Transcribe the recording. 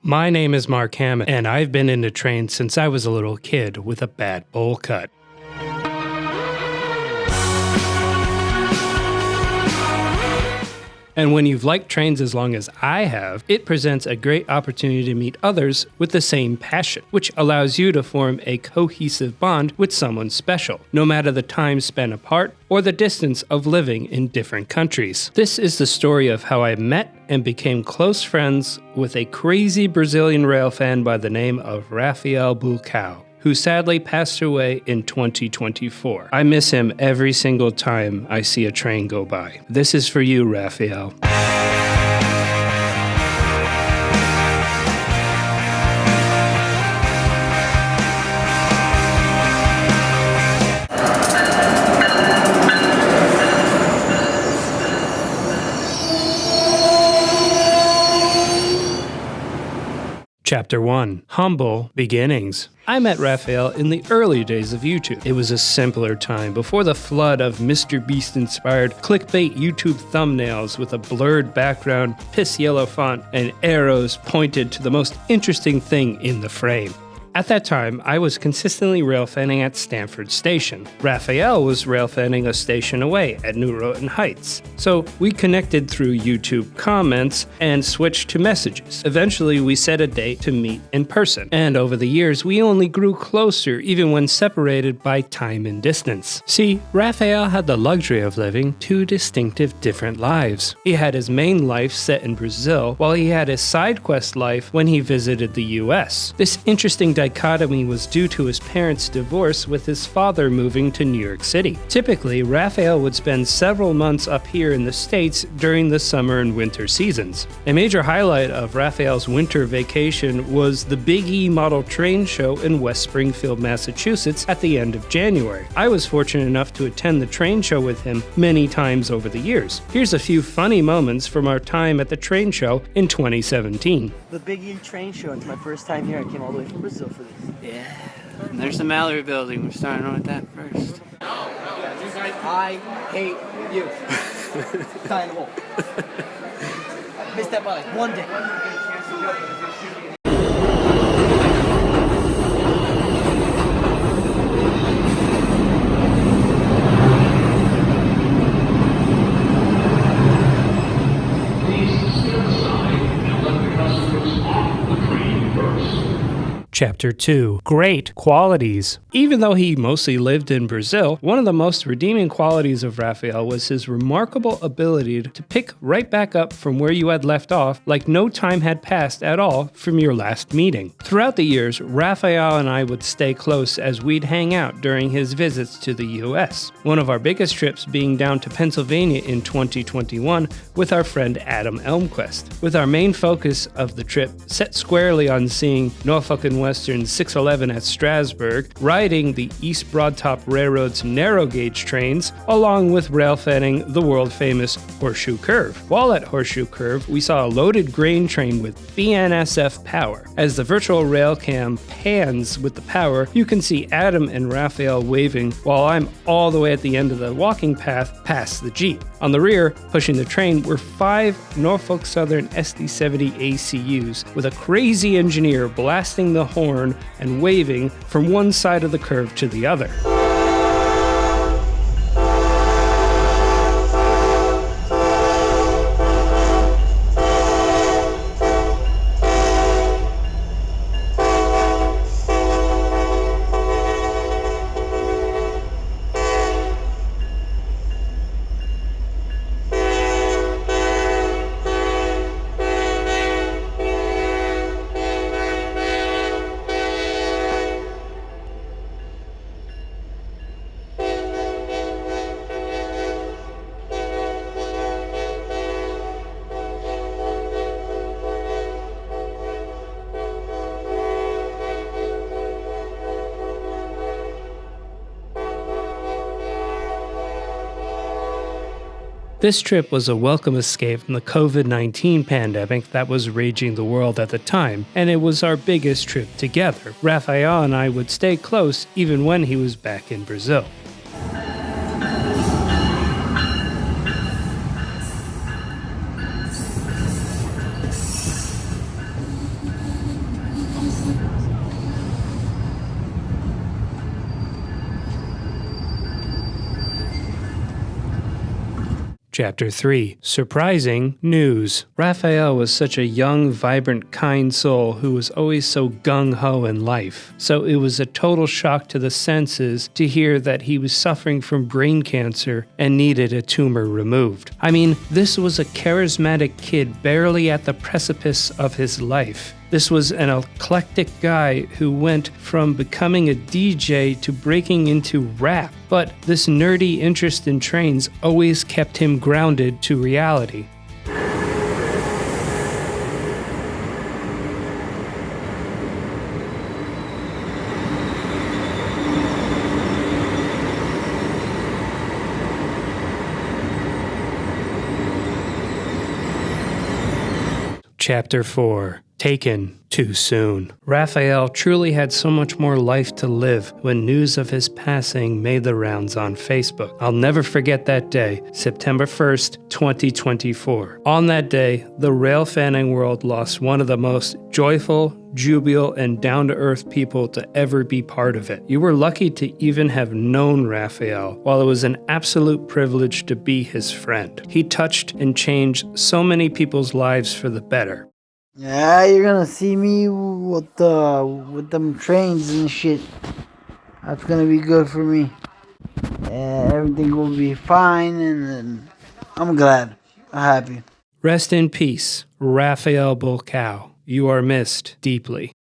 My name is Mark Hammond, and I've been into trains since I was a little kid with a bad bowl cut. And when you've liked trains as long as I have, it presents a great opportunity to meet others with the same passion, which allows you to form a cohesive bond with someone special, no matter the time spent apart or the distance of living in different countries. This is the story of how I met and became close friends with a crazy Brazilian rail fan by the name of Rafael Bulcao, who sadly passed away in 2024. I miss him every single time I see a train go by. This is for you, Rafael. Chapter 1. Humble Beginnings. I met Rafael in the early days of YouTube. It was a simpler time, before the flood of Mr. Beast-inspired clickbait YouTube thumbnails with a blurred background, piss yellow font, and arrows pointed to the most interesting thing in the frame. At that time, I was consistently railfanning at Stamford Station. Rafael was railfanning a station away at New Rotten Heights. So we connected through YouTube comments and switched to messages. Eventually, we set a date to meet in person. And over the years, we only grew closer even when separated by time and distance. See, Rafael had the luxury of living two distinctive different lives. He had his main life set in Brazil, while he had his side quest life when he visited the US. This interesting dichotomy was due to his parents' divorce, with his father moving to New York City. Typically, Rafael would spend several months up here in the States during the summer and winter seasons. A major highlight of Rafael's winter vacation was the Big E model train show in West Springfield, Massachusetts at the end of January. I was fortunate enough to attend the train show with him many times over the years. Here's a few funny moments from our time at the train show in 2017. The Big E train show. It's my first time here. I came all the way from Brazil for this. Yeah, and there's the Mallory building. We're starting with that first. I hate you. Die in the hole. Missed that by like one day. Chapter 2. Great Qualities. Even though he mostly lived in Brazil, one of the most redeeming qualities of Rafael was his remarkable ability to pick right back up from where you had left off, like no time had passed at all from your last meeting. Throughout the years, Rafael and I would stay close as we'd hang out during his visits to the US. One of our biggest trips being down to Pennsylvania in 2021 with our friend Adam Elmquist, with our main focus of the trip set squarely on seeing Norfolk and Western 611 at Strasburg, riding the East Broadtop Railroad's narrow gauge trains, along with railfanning the world-famous Horseshoe Curve. While at Horseshoe Curve, we saw a loaded grain train with BNSF power. As the virtual rail cam pans with the power, you can see Adam and Rafael waving while I'm all the way at the end of the walking path past the Jeep. On the rear, pushing the train, were 5 Norfolk Southern SD70 ACUs with a crazy engineer blasting the horn and waving from one side of the curve to the other. This trip was a welcome escape from the COVID-19 pandemic that was raging the world at the time, and it was our biggest trip together. Rafael and I would stay close even when he was back in Brazil. Chapter 3. Surprising News. Rafael was such a young, vibrant, kind soul who was always so gung-ho in life. So it was a total shock to the senses to hear that he was suffering from brain cancer and needed a tumor removed. I mean, this was a charismatic kid barely at the precipice of his life. This was an eclectic guy who went from becoming a DJ to breaking into rap. But this nerdy interest in trains always kept him grounded to reality. Chapter 4. Taken too soon. Rafael truly had so much more life to live when news of his passing made the rounds on Facebook. I'll never forget that day, September 1st, 2024. On that day, the rail fanning world lost one of the most joyful, jubilant, and down-to-earth people to ever be part of it. You were lucky to even have known Rafael, while it was an absolute privilege to be his friend. He touched and changed so many people's lives for the better. Yeah, you're gonna see me with them trains and shit. That's gonna be good for me. Everything will be fine, and I'm glad. I'm happy. Rest in peace, Rafael Bulcao. You are missed deeply.